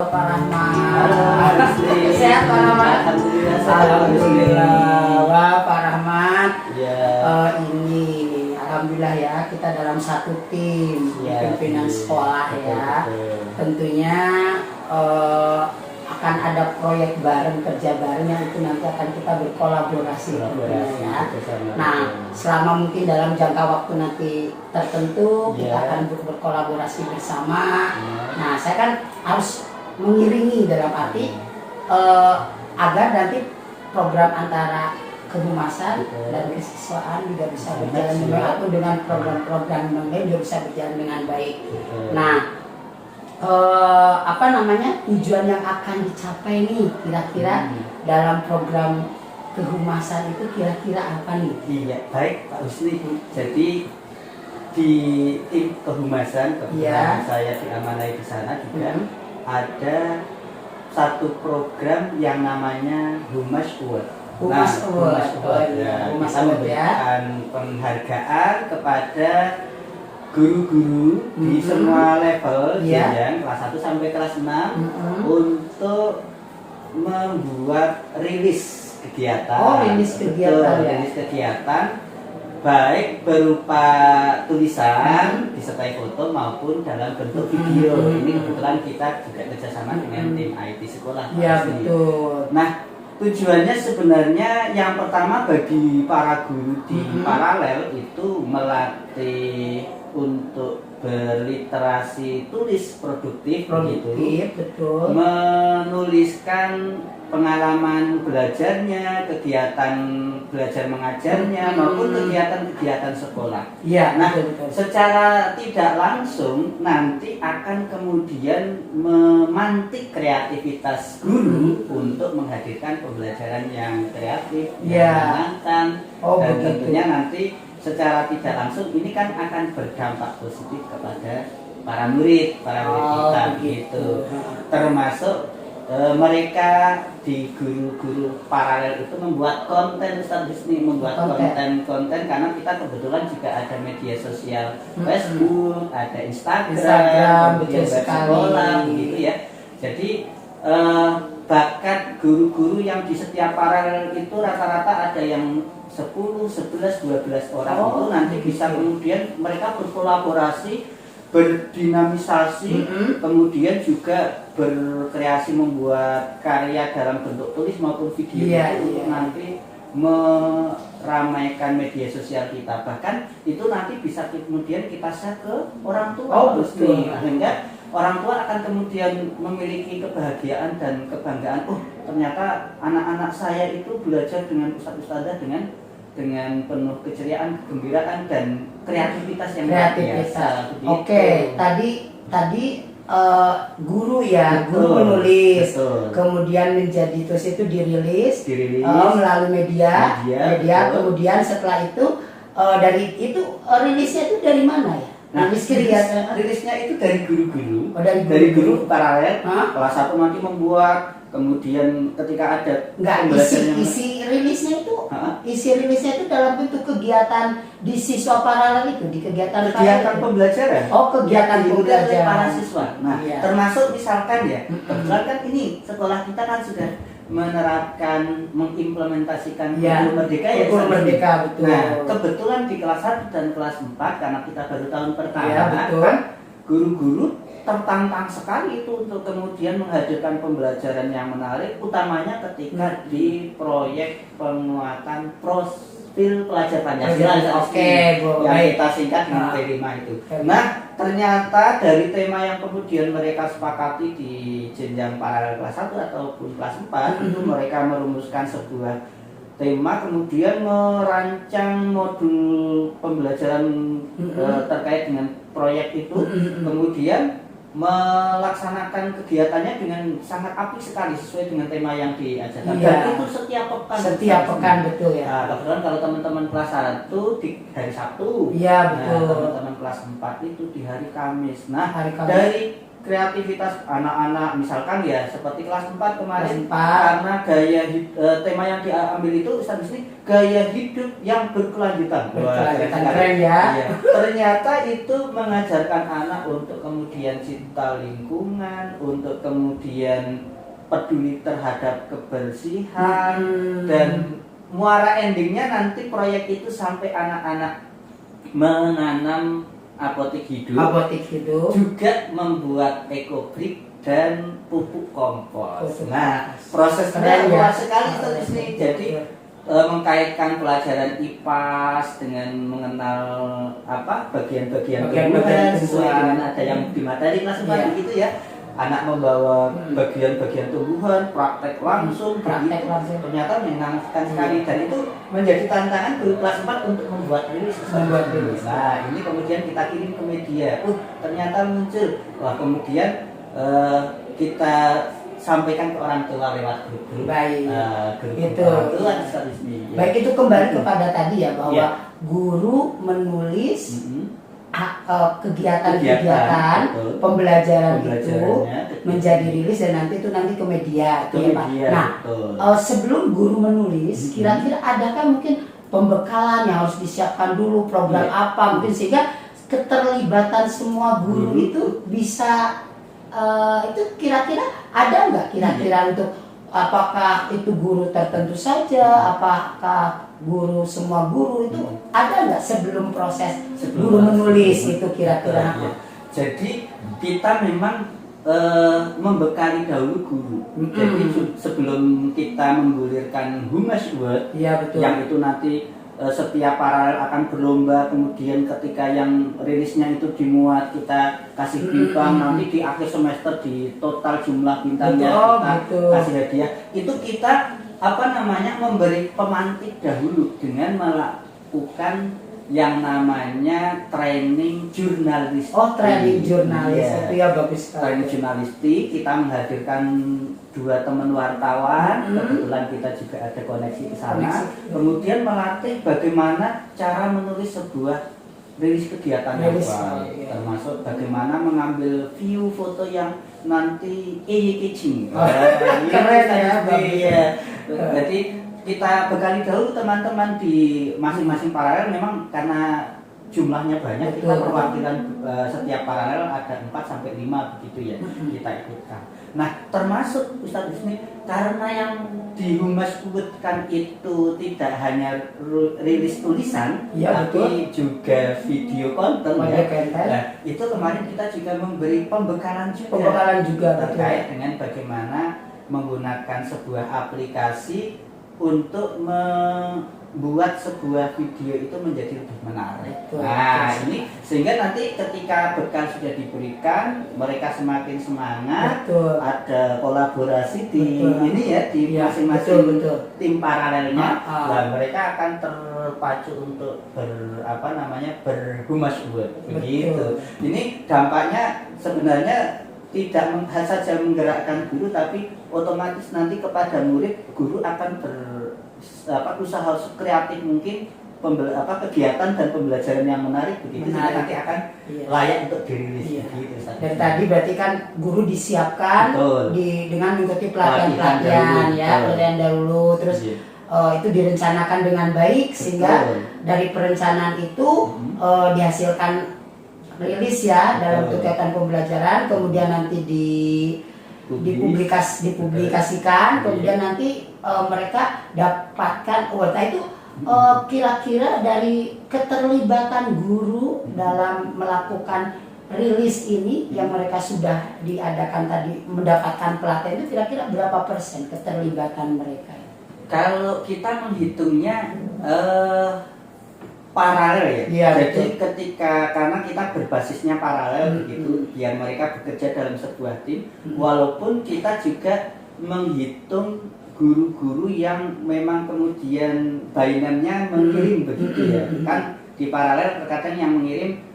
Pak Rahmat, sehat Pak Rahmat? Alhamdulillah. Alhamdulillah. Wah Pak Rahmat, Ya. ini alhamdulillah ya kita dalam satu tim Ya, pimpinan sekolah ya. betul. Tentunya akan ada proyek bareng, kerja bareng yang itu nanti akan kita berkolaborasi tentunya ya. Nah, selama mungkin dalam jangka waktu nanti tertentu kita Ya. akan berkolaborasi bersama. Ya. Nah, saya kan harus mengiringi dalam arti agar nanti program antara kehumasan dan kesiswaan juga bisa berjalan dengan baik, atau dengan program-program yang lain juga bisa berjalan dengan baik. Nah, tujuan yang akan dicapai nih kira-kira dalam program kehumasan itu kira-kira apa nih? Iya, baik Pak Husni. Jadi di tim kehumasan kebetulan saya diamanai di sana juga ada satu program yang namanya Humas Award. Humas Award. Kita memberikan penghargaan kepada guru-guru di semua level jenjang kelas 1 sampai kelas 6 untuk membuat rilis kegiatan. Oh, rilis kegiatan. Rilis kegiatan baik berupa tulisan disertai foto maupun dalam bentuk video. Ini kebetulan kita juga kerjasama dengan tim IT sekolah. Iya, betul. Nah, tujuannya sebenarnya yang pertama bagi para guru di paralel itu melatih untuk berliterasi tulis produktif, betul. Menuliskan pengalaman belajarnya, kegiatan belajar mengajarnya maupun kegiatan-kegiatan sekolah. Iya. Nah, betul. secara tidak langsung nanti akan kemudian memantik kreativitas guru untuk menghadirkan pembelajaran yang kreatif, yang menyenangkan, dan tentunya nanti secara tidak langsung ini kan akan berdampak positif kepada para murid kita gitu. Termasuk mereka di guru-guru paralel itu membuat konten, Ustaz Husni, membuat konten karena kita kebetulan juga ada media sosial Facebook, ada Instagram, kemudian web sekolah gitu ya. Jadi bakat guru-guru yang di setiap paralel itu rata-rata ada yang 10, 11, 12 orang itu nanti bisa kemudian mereka berkolaborasi, berdinamisasi, kemudian juga berkreasi membuat karya dalam bentuk tulis maupun video untuk nanti meramaikan media sosial kita. Bahkan itu nanti bisa kemudian kita share ke orang tua, sehingga orang tua akan kemudian memiliki kebahagiaan dan kebanggaan. Oh, ternyata anak-anak saya itu belajar dengan ustadz-ustadzah dengan penuh keceriaan, kegembiraan dan kreativitas yang luar biasa. Oke, tadi guru ya, guru menulis, kemudian menjadi terus itu dirilis melalui media, kemudian setelah itu dari itu rilisnya itu dari mana ya? Nah, rilisnya itu dari guru-guru, dari guru paralel. Kelas 1 nanti membuat, kemudian ketika ada isi rilisnya itu dalam bentuk kegiatan di siswa paralel itu, di kegiatan pembelajaran. Kegiatan pembelajaran para siswa. Nah, termasuk misalkan ya, kebetulan kan ini sekolah kita kan sudah menerapkan, mengimplementasikan kurikulum merdeka ya. Merdeka, betul. Nah, kebetulan di kelas 1 dan kelas 4 karena kita baru tahun pertama, kan guru-guru tertantang sekali itu untuk kemudian menghadirkan pembelajaran yang menarik, utamanya ketika di proyek penguatan profil pelajar Pancasila yang kita singkat dengan P5 itu. Nah, ternyata dari tema yang kemudian mereka sepakati di jenjang paralel kelas 1 ataupun kelas 4 itu mereka merumuskan sebuah tema, kemudian merancang modul pembelajaran terkait dengan proyek itu, kemudian melaksanakan kegiatannya dengan sangat apik sekali sesuai dengan tema yang diajarkan. Dan itu setiap pekan betul ya. Nah, kebetulan kalau teman-teman kelas 1 di hari Sabtu, betul. Teman-teman kelas 4 itu di hari Kamis. Nah, hari Kamis. dari kreativitas anak-anak, misalkan ya seperti kelas 4 kemarin, karena gaya tema yang diambil itu Ustaz Husni gaya hidup yang berkelanjutan. Keren ya. Iya. Ternyata itu mengajarkan anak untuk kemudian cinta lingkungan, untuk kemudian peduli terhadap kebersihan, dan muara endingnya nanti proyek itu sampai anak-anak menanam apotek hidup, juga membuat ekobrik dan pupuk kompos. Nah, prosesnya luas sekali terus nih. Jadi mengkaitkan pelajaran IPAS dengan mengenal bagian-bagian tumbuhan sesuai dengan ada yang di materi kelas 4 gitu ya. Anak membawa bagian-bagian tumbuhan, praktek langsung. Ternyata menyenangkan sekali, dan itu menjadi tantangan guru kelas 4 untuk membuat rilis. Nah, ini kemudian kita kirim ke media. Ternyata muncul. Wah, kemudian kita sampaikan ke orang tua lewat grup. Baik. Itu. Baik, itu kembali kepada tadi ya, bahwa guru menulis kegiatan pembelajaran itu menjadi rilis, dan nanti ke media, ya Pak. Nah, sebelum guru menulis, kira-kira adakah mungkin pembekalan yang harus disiapkan dulu, program apa mungkin, sehingga keterlibatan semua guru itu bisa itu kira-kira ada nggak kira-kira untuk apakah itu guru tertentu saja, apakah guru semua guru itu ada nggak sebelum proses guru menulis itu kira-kira? Jadi kita memang membekali dahulu guru. Jadi sebelum kita menggulirkan Humas Word, yang itu nanti setiap paralel akan berlomba, kemudian ketika yang rilisnya itu dimuat kita kasih bintang, nanti di akhir semester di total jumlah bintangnya kita kasih hadiah. Itu kita memberi pemantik dahulu dengan melakukan yang namanya training jurnalistik. Training jurnalis itu ya, bagus. Training jurnalistik, kita menghadirkan 2 teman wartawan, kebetulan kita juga ada koneksi ke sana. Kemudian melatih bagaimana cara menulis sebuah rilis kegiatan yang baik, termasuk bagaimana mengambil view foto yang nanti eye-catching. Keren ya. Jadi kita bekali dahulu teman-teman di masing-masing paralel. Memang karena jumlahnya banyak, kita perwakilan setiap paralel ada 4 sampai 5 begitu ya, kita ikutkan. Nah, termasuk Ustadz Husni, karena yang dihumaskan itu tidak hanya rilis tulisan, tapi juga video konten ya. Nah, itu kemarin kita juga memberi pembekalan juga terkait dengan bagaimana menggunakan sebuah aplikasi untuk membuat sebuah video itu menjadi lebih menarik. Ini sehingga nanti ketika bekal sudah diberikan, mereka semakin semangat. Ada kolaborasi di ini ya, di masing-masing tim paralelnya. Dan mereka akan terpacu untuk berhumas Word begitu. Ini dampaknya sebenarnya tidak saja menggerakkan guru, tapi otomatis nanti kepada murid, guru akan usaha kreatif mungkin, kegiatan dan pembelajaran yang menarik begitu, nanti akan layak untuk dirilis. Gitu, dan tadi berarti kan guru disiapkan dengan mengikuti pelatihan dahulu, terus itu direncanakan dengan baik sehingga dari perencanaan itu dihasilkan rilis ya dalam kegiatan pembelajaran, kemudian nanti dipublikasikan, kemudian nanti mereka dapatkan itu kira-kira dari keterlibatan guru dalam melakukan rilis ini yang mereka sudah diadakan tadi, mendapatkan pelatihan, itu kira-kira berapa persen keterlibatan mereka? Kalau kita menghitungnya paralel ya. Jadi karena kita berbasisnya paralel begitu, biar mereka bekerja dalam sebuah tim, walaupun kita juga menghitung guru-guru yang memang kemudian bainannya mengirim begitu ya. Kan di paralel terkadang yang mengirim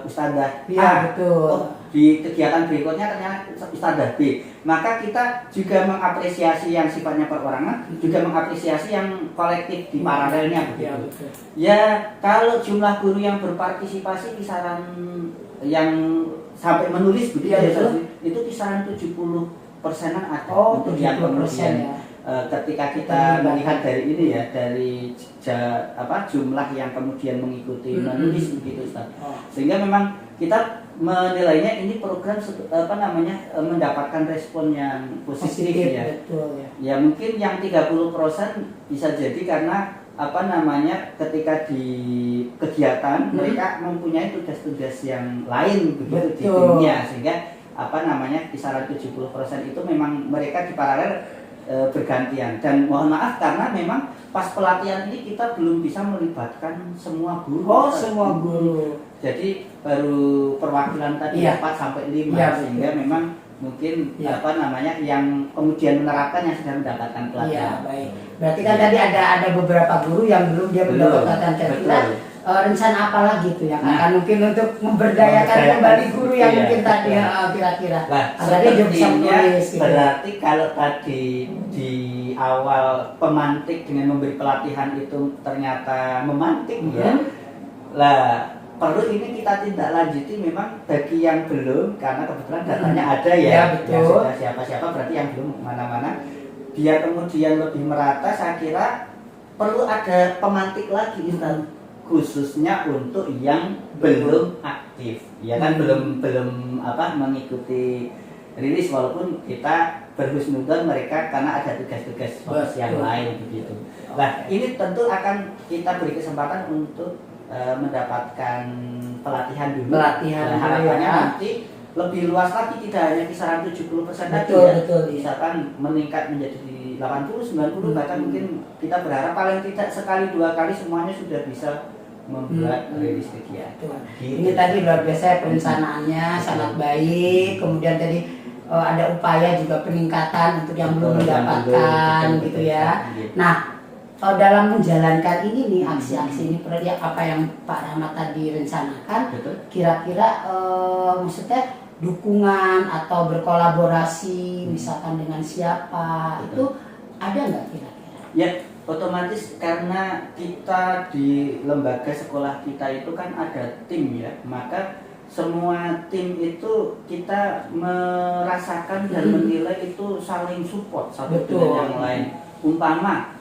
Ustadzah di kegiatan berikutnya ternyata Ustadzah B. Maka kita juga mengapresiasi yang sifatnya perorangan, juga mengapresiasi yang kolektif di paralelnya begitu. Ya, kalau jumlah guru yang berpartisipasi kisaran yang sampai menulis begitu ya, itu kisaran 70%-an ada untuk yang kemudian ya. Ketika kita melihat dari ini ya, dari jumlah yang kemudian mengikuti menulis begitu Ustaz. Sehingga memang kita menilainya ini program mendapatkan respon yang positif ya. Betul, ya. Ya mungkin yang 30% bisa jadi karena ketika di kegiatan mereka mempunyai tugas-tugas yang lain begitu di timnya, sehingga kisaran 70% itu memang mereka di paralel bergantian. Dan mohon maaf karena memang pas pelatihan ini kita belum bisa melibatkan semua guru. Semua guru. Jadi baru perwakilan tadi 4 sampai 5 sehingga memang mungkin yang kemudian menerapkan yang sudah mendapatkan pelatihan. Baik. Berarti kan tadi ada beberapa guru yang belum mendapatkan pelatihan. Rencana apa lagi tuh yang akan mungkin untuk memberdayakan kembali guru yang mungkin tadi kira-kira agar dia bisa menulis gitu. Berarti kalau tadi di awal pemantik dengan memberi pelatihan itu ternyata memantik perlu ini kita tindak lanjuti memang bagi yang belum, karena kebetulan datanya ada ya yang sudah siapa-siapa, berarti yang belum mana-mana biar kemudian lebih merata. Saya kira perlu ada pemantik lagi Ustaz, khususnya untuk yang belum aktif, ya kan belum mengikuti rilis, walaupun kita berhusnudzon mereka karena ada tugas-tugas yang lain begitu. Nah ini tentu akan kita beri kesempatan untuk mendapatkan pelatihan dulu. Nah, harapannya nanti lebih luas lagi, tidak hanya kisaran 70% tadi misalkan meningkat menjadi 80-90 bahkan mungkin kita berharap paling tidak sekali 2 kali semuanya sudah bisa membuat rilis kegiatan. Ini tadi luar biasa perencanaannya sangat baik. Kemudian tadi ada upaya juga peningkatan untuk yang belum mendapatkan gitu ya. Nah dalam menjalankan ini nih aksi-aksi ini apa yang Pak Rahmat tadi rencanakan, kira-kira maksudnya dukungan atau berkolaborasi misalkan dengan siapa itu ada nggak kira-kira? Ya otomatis karena kita di lembaga sekolah kita itu kan ada tim ya, maka semua tim itu kita merasakan dan menilai itu saling support satu dengan yang lain. Umpama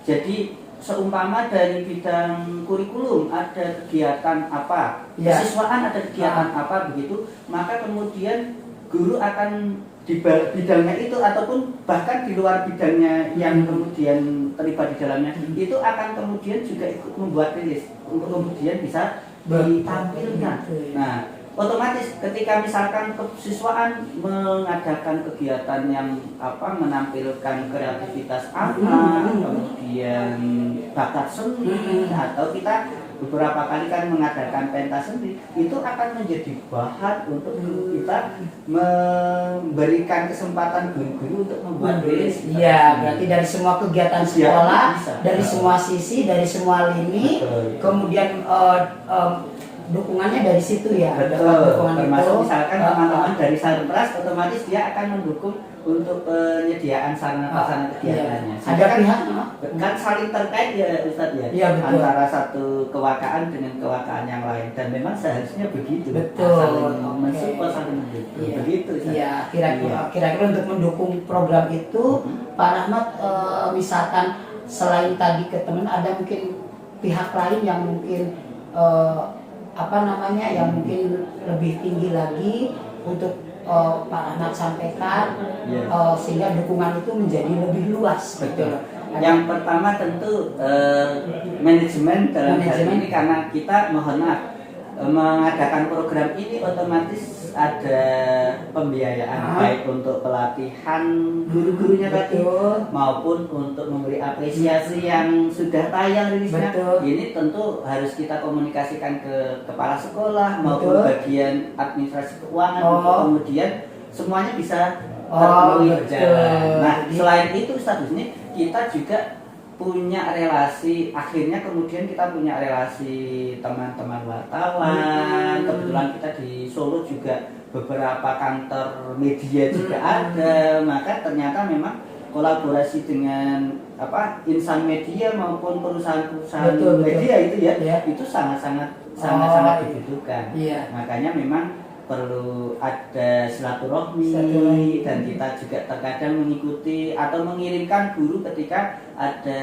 jadi seumpama dari bidang kurikulum ada kegiatan apa, kesiswaan ada kegiatan apa begitu, maka kemudian guru akan di bidangnya itu ataupun bahkan di luar bidangnya yang kemudian terlibat di dalamnya itu akan kemudian juga ikut membuat rilis untuk kemudian bisa ditampilkan. Nah otomatis ketika misalkan kesiswaan mengadakan kegiatan yang menampilkan kreativitas kemudian bakat seni, atau kita beberapa kali kan mengadakan pentas seni, itu akan menjadi bahan untuk kita memberikan kesempatan guru-guru untuk membuat rilis. Iya, berarti dari semua kegiatan sekolah, dari semua sisi, dari semua lini, kemudian dukungannya dari situ ya. Betul. Termasuk misalkan teman-teman dari Sarpras otomatis dia akan mendukung untuk penyediaan sarana kegiatannya. Ada pihak kan saling terkait ya Ustadz ya, antara satu kewakaan dengan kewakaan yang lain, dan memang seharusnya begitu. Saling mensupport, saling mendukung. Begitu Ustadz. Iya, kira-kira untuk mendukung program itu Pak Rahmat misalkan selain tadi ke teman ada mungkin pihak lain yang mungkin yang mungkin lebih tinggi lagi untuk Pak Rahmat sampaikan sehingga dukungan itu menjadi lebih luas. Betul. Yang pertama tentu manajemen dalam hal ini, karena kita mohon maaf mengadakan program ini otomatis ada pembiayaan baik untuk pelatihan guru-gurunya tadi maupun untuk memberi apresiasi yang sudah tayang rilisnya. Ini tentu harus kita komunikasikan ke kepala sekolah maupun bagian administrasi keuangan untuk kemudian semuanya bisa terpenuhi berjalan. Nah selain itu status ini kita juga punya relasi, akhirnya kemudian kita punya relasi teman-teman wartawan. Kebetulan kita di Solo juga beberapa kantor media juga ada, maka ternyata memang kolaborasi dengan insan media maupun perusahaan-perusahaan media itu itu sangat-sangat dibutuhkan. Makanya memang perlu ada silaturahmi, dan kita juga terkadang mengikuti atau mengirimkan guru ketika ada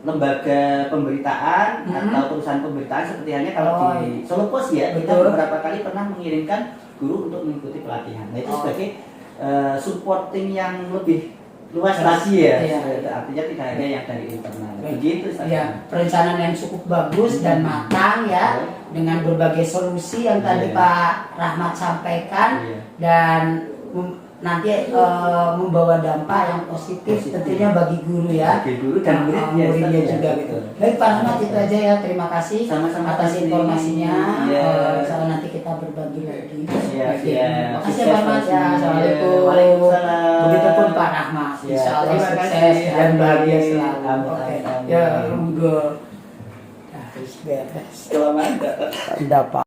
lembaga pemberitaan atau perusahaan pemberitaan seperti halnya kalau di Solo Pos ya, kita beberapa kali pernah mengirimkan guru untuk mengikuti pelatihan. Nah itu sebagai supporting yang lebih luas lagi ya, artinya tidak hanya yang dari internal. Begitu ya, perencanaan yang cukup bagus dan matang ya, dengan berbagai solusi yang tadi Pak Rahmat sampaikan, dan nanti membawa dampak yang positif tentunya bagi guru ya, bagi guru dan muridnya juga gitu. Baik Pak Rahmat, itu aja ya, terima kasih atas informasinya. Soal nanti kita berbagi lagi. Terima kasih Pak Rahmat ya. Assalamualaikum. Waalaikumsalam. Begitupun Pak Rahmat. Insya Allah sukses dan bahagia selalu. Oke. Ya, monggo. Nah, beres. Selamat. Tidak Pak.